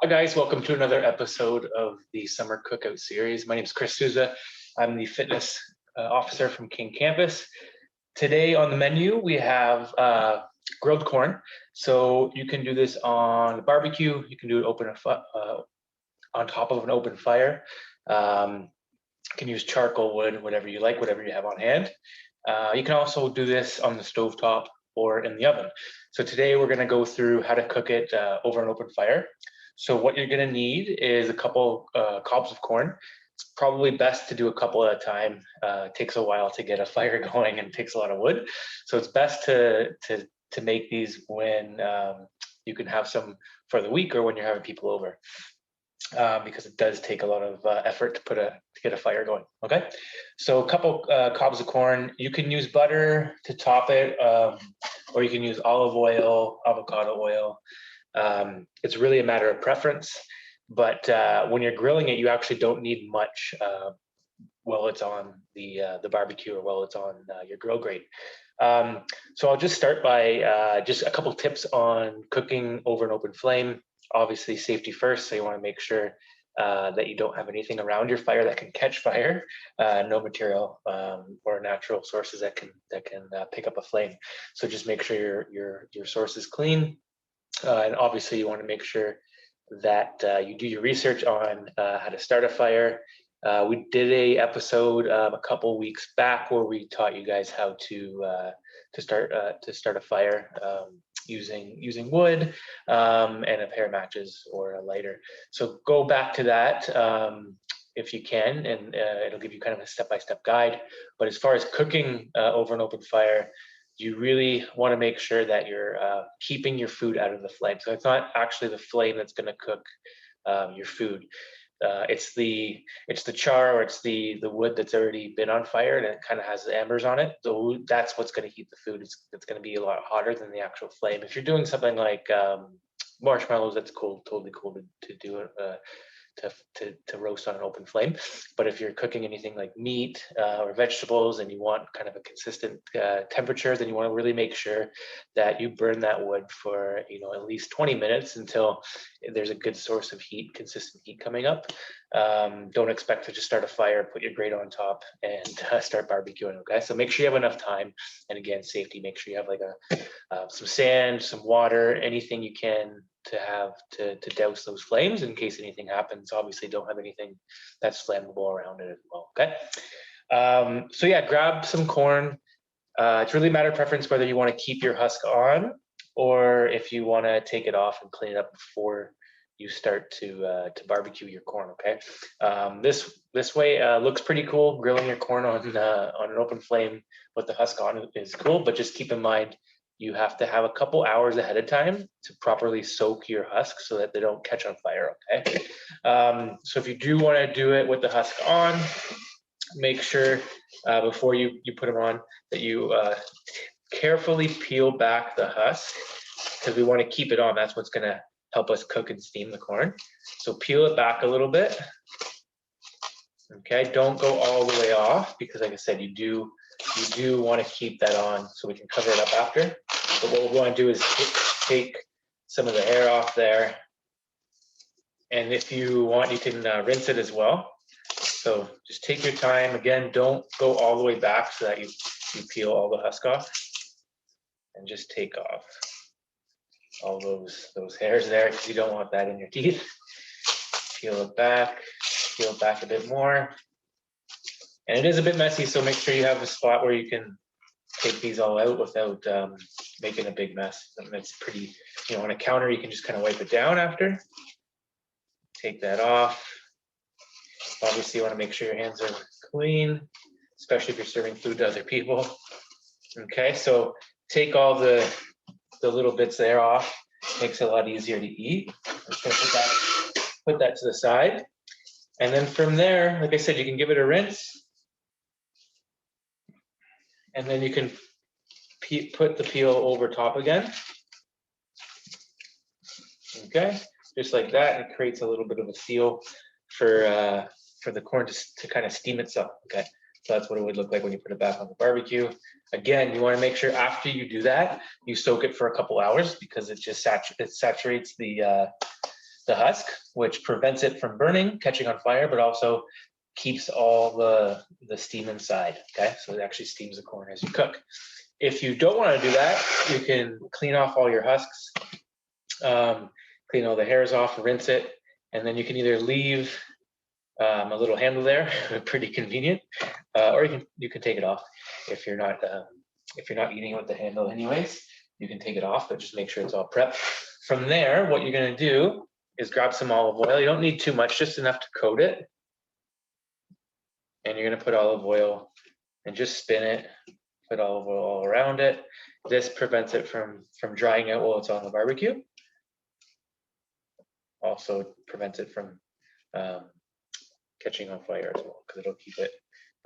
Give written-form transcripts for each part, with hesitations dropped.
Hi guys, welcome to another episode of the Summer Cookout Series. My name is Chris Sousa. I'm the fitness officer from King Campus. Today on the menu, we have grilled corn. So you can do this on a barbecue. You can do it on top of an open fire. You can use charcoal, wood, whatever you like, whatever you have on hand. You can also do this on the stovetop or in the oven. So today we're going to go through how to cook it over an open fire. So what you're going to need is a couple cobs of corn. It's probably best to do a couple at a time. It takes a while to get a fire going and takes a lot of wood. So it's best to make these when you can have some for the week or when you're having people over. Because it does take a lot of effort to get a fire going. Okay, so a couple cobs of corn. You can use butter to top it, or you can use olive oil, avocado oil. It's really a matter of preference, but when you're grilling it, you actually don't need much while it's on the barbecue or while it's on your grill grate. So I'll just start by just a couple tips on cooking over an open flame. Obviously, safety first, so you want to make sure that you don't have anything around your fire that can catch fire, no material or natural sources that can pick up a flame. So just make sure your source is clean. And obviously you want to make sure that you do your research on how to start a fire. We did a episode a couple weeks back where we taught you guys how to start a fire using wood and a pair of matches or a lighter. So go back to that if you can, and it'll give you kind of a step-by-step guide. But as far as cooking over an open fire, you really want to make sure that you're keeping your food out of the flame. So it's not actually the flame that's going to cook your food. It's the char or it's the wood that's already been on fire and it kind of has the embers on it. So that's what's going to heat the food. It's going to be a lot hotter than the actual flame. If you're doing something like marshmallows, that's cool, totally cool to do it. To roast on an open flame. But if you're cooking anything like meat or vegetables and you want kind of a consistent temperature, then you want to really make sure that you burn that wood for at least 20 minutes until there's a good source of heat, consistent heat coming up. Don't expect to just start a fire, put your grate on top, and start barbecuing. Okay, so make sure you have enough time. And again, safety. Make sure you have like some sand, some water, anything you can to have to douse those flames in case anything happens. Obviously don't have anything that's flammable around it as well. Okay, so yeah, grab some corn. It's really a matter of preference whether you want to keep your husk on or if you want to take it off and clean it up before you start to barbecue your corn. Okay, this way looks pretty cool. Grilling your corn on an open flame with the husk on is cool, but just keep in mind you have to have a couple hours ahead of time to properly soak your husks so that they don't catch on fire, okay? So if you do want to do it with the husk on, make sure before you put them on that you carefully peel back the husk because we want to keep it on. That's what's going to help us cook and steam the corn. So peel it back a little bit. Okay, don't go all the way off because like I said, you do want to keep that on so we can cover it up after. But what we want to do is take some of the air off there. And if you want, you can rinse it as well. So just take your time. Again, don't go all the way back so that you peel all the husk off. And just take off all those hairs there because you don't want that in your teeth. Peel it back a bit more. And it is a bit messy, so make sure you have a spot where you can take these all out without making a big mess. And it's pretty, on a counter, you can just kind of wipe it down after. Take that off. Obviously, you want to make sure your hands are clean, especially if you're serving food to other people. Okay, so take all the little bits there off. Makes it a lot easier to eat. I'm just going to put that to the side. And then from there, like I said, you can give it a rinse. And then you can put the peel over top again. Okay, just like that. It creates a little bit of a seal for the corn to kind of steam itself. Okay, so that's what it would look like when you put it back on the barbecue. Again, you want to make sure after you do that, you soak it for a couple hours because it just saturates the the husk, which prevents it from burning, catching on fire, but also keeps all the steam inside, okay? So it actually steams the corn as you cook. If you don't want to do that, you can clean off all your husks, clean all the hairs off, rinse it, and then you can either leave a little handle there, pretty convenient, or you can take it off if you're not eating with the handle anyways. You can take it off, but just make sure it's all prepped. From there, what you're going to do is grab some olive oil. You don't need too much, just enough to coat it. And you're going to put olive oil and just spin it. Put olive oil all around it. This prevents it from drying out while it's on the barbecue. Also prevents it from catching on fire as well, because it'll keep it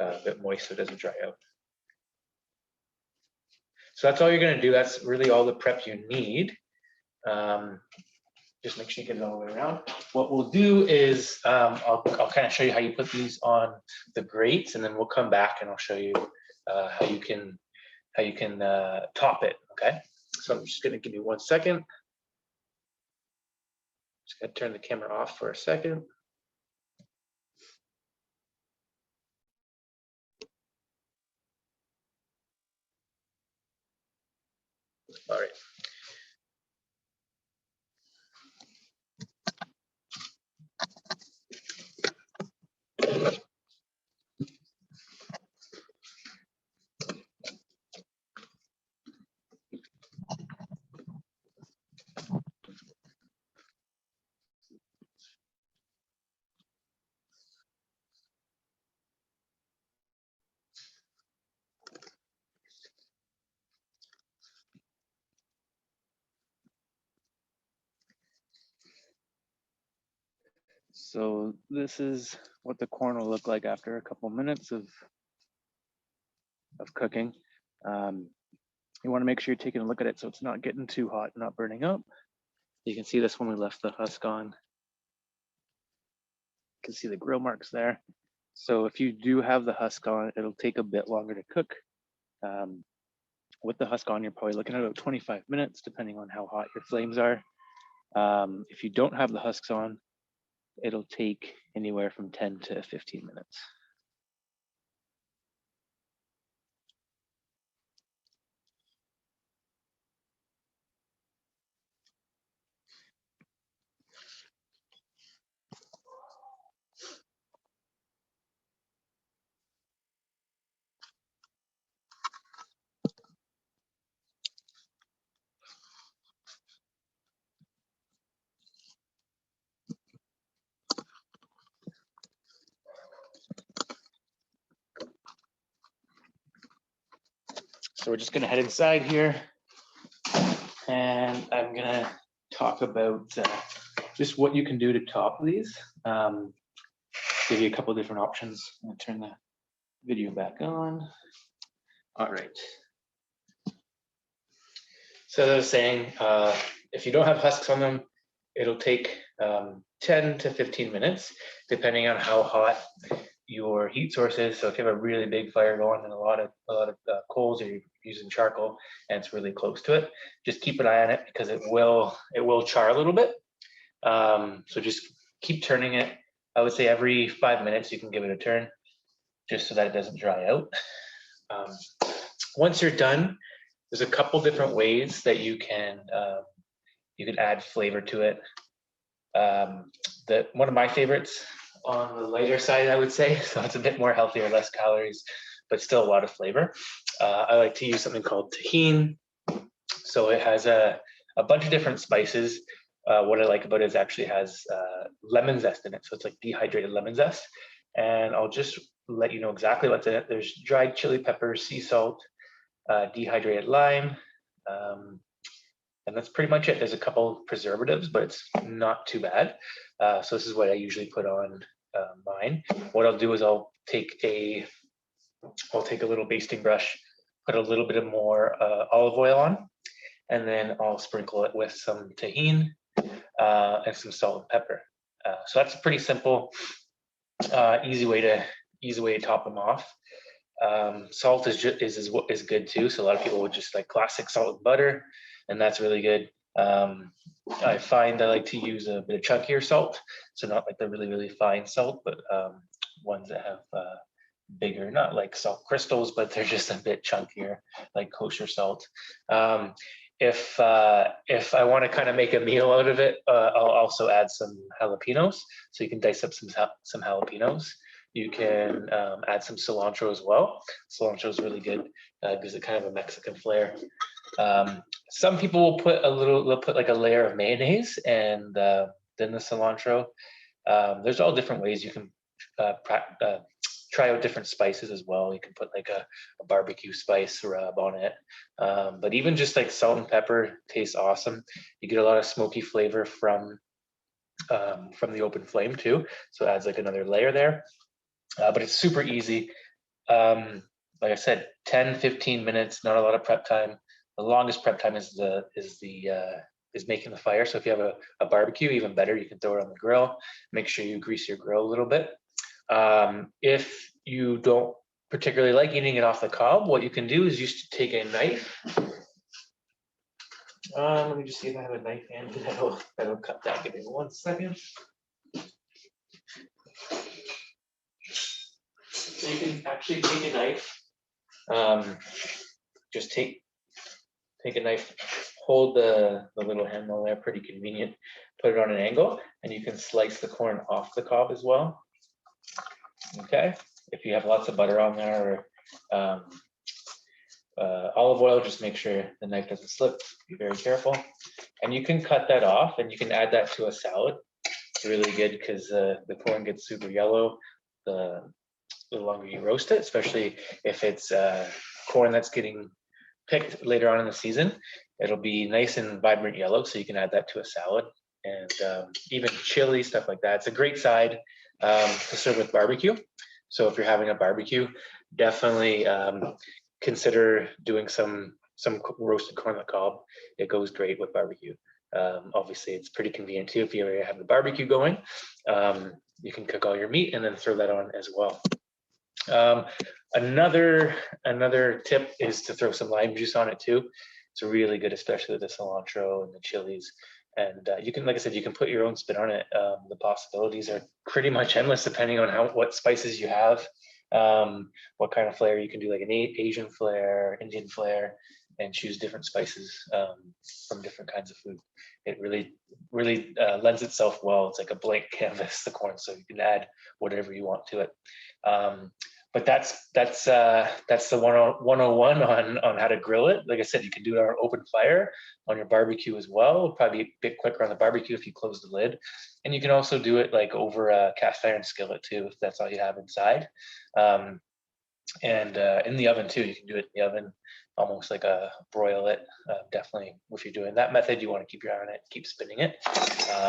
a bit moist so it doesn't dry out. So that's all you're going to do. That's really all the prep you need. Just make sure you get it all the way around. What we'll do is I'll kind of show you how you put these on the grates, and then we'll come back and I'll show you how you can top it. Okay. So I'm just going to give you 1 second. Just going to turn the camera off for a second. All right. So this is what the corn will look like after a couple minutes of cooking. You want to make sure you're taking a look at it so it's not getting too hot, not burning up. You can see this when we left the husk on. You can see the grill marks there. So if you do have the husk on, it'll take a bit longer to cook. With the husk on, you're probably looking at about 25 minutes, depending on how hot your flames are. If you don't have the husks on, it'll take anywhere from 10 to 15 minutes. So we're just gonna head inside here, and I'm gonna talk about just what you can do to top these. Give you a couple of different options. I'm gonna turn the video back on. All right. So as I was saying, if you don't have husks on them, it'll take 10 to 15 minutes, depending on how hot your heat source is. So if you have a really big fire going and a lot of coals, or you're using charcoal and it's really close to it, just keep an eye on it, because it will char a little bit. So just keep turning it. I would say every 5 minutes you can give it a turn, just so that it doesn't dry out. Once you're done, there's a couple different ways that you can add flavor to it. One of my favorites, on the lighter side, I would say, so it's a bit more healthier, less calories, but still a lot of flavor. I like to use something called tahini. So it has a bunch of different spices. What I like about it is it actually has lemon zest in it. So it's like dehydrated lemon zest. And I'll just let you know exactly what's in it. There's dried chili peppers, sea salt, dehydrated lime, and that's pretty much it. There's a couple preservatives, but it's not too bad. So this is what I usually put on mine. What I'll do is I'll take a little basting brush, put a little bit of more olive oil on, and then I'll sprinkle it with some tahini and some salt and pepper. So that's a pretty simple, easy way to top them off. Salt is good too. So a lot of people would just like classic salt and butter, and that's really good. I find I like to use a bit of chunkier salt, so not like the really, really fine salt, but ones that have bigger, not like salt crystals, but they're just a bit chunkier, like kosher salt. If I want to kind of make a meal out of it, I'll also add some jalapenos. So you can dice up some jalapenos. You can add some cilantro as well. Cilantro is really good, gives it kind of a Mexican flair. Some people will put they'll put like a layer of mayonnaise and then the cilantro. There's all different ways you can try out different spices as well. You can put like a barbecue spice rub on it. But even just like salt and pepper tastes awesome. You get a lot of smoky flavor from the open flame too. So it adds like another layer there. But it's super easy. Like I said, 10, 15 minutes, not a lot of prep time. The longest prep time is making the fire. So if you have a barbecue, even better, you can throw it on the grill. Make sure you grease your grill a little bit. If you don't particularly like eating it off the cob, what you can do is just take a knife. Let me just see if I have a knife handy that'll cut that. Give me 1 second. So you can actually take a knife. Just take a knife, hold the little handle there, pretty convenient. Put it on an angle, and you can slice the corn off the cob as well. Okay, if you have lots of butter on there or olive oil, just make sure the knife doesn't slip. Be very careful. And you can cut that off, and you can add that to a salad. It's really good because the corn gets super yellow the longer you roast it, especially if it's corn that's getting picked later on in the season. It'll be nice and vibrant yellow, so you can add that to a salad. And even chili, stuff like that. It's a great side to serve with barbecue. So if you're having a barbecue, definitely consider doing some roasted corn on the cob. It goes great with barbecue. Obviously, it's pretty convenient too. If you already have the barbecue going, you can cook all your meat and then throw that on as well. Another tip is to throw some lime juice on it too. It's really good, especially with the cilantro and the chilies. And you can, like I said, you can put your own spin on it. The possibilities are pretty much endless depending on what spices you have, what kind of flair you can do, like an Asian flair, Indian flair, and choose different spices from different kinds of food. It really lends itself well. It's like a blank canvas, the corn, so you can add whatever you want to it. But that's the 101 on how to grill it. Like I said, you can do it on open fire on your barbecue as well. It'll probably be a bit quicker on the barbecue if you close the lid. And you can also do it like over a cast iron skillet too, if that's all you have inside. And in the oven too, you can do it in the oven, almost like a broil it. Definitely, if you're doing that method, you want to keep your eye on it, keep spinning it.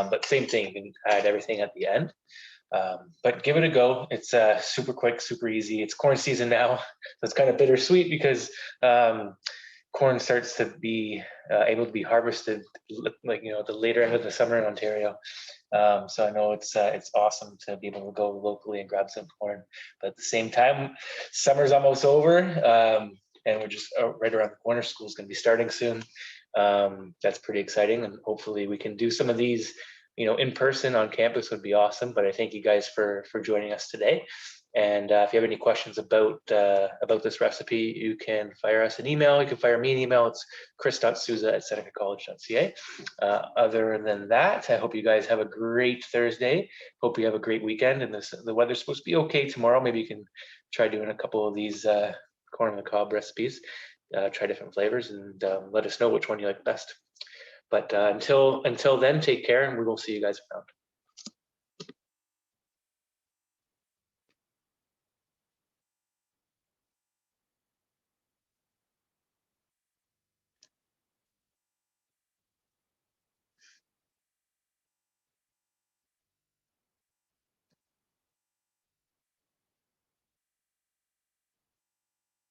But same thing, you can add everything at the end. But give it a go. It's super quick, super easy. It's corn season now, so it's kind of bittersweet because corn starts to be able to be harvested, like the later end of the summer in Ontario. So I know it's awesome to be able to go locally and grab some corn. But at the same time, summer's almost over, and we're just right around the corner. School's going to be starting soon. That's pretty exciting, and hopefully we can do some of these in person on campus would be awesome. But I thank you guys for joining us today. And if you have any questions about this recipe, you can fire us an email. You can fire me an email. It's chris.sousa@senecacollege.ca. Other than that, I hope you guys have a great Thursday. Hope you have a great weekend. And the weather's supposed to be okay tomorrow. Maybe you can try doing a couple of these corn on the cob recipes. Try different flavors and let us know which one you like best. But until then, take care, and we will see you guys around.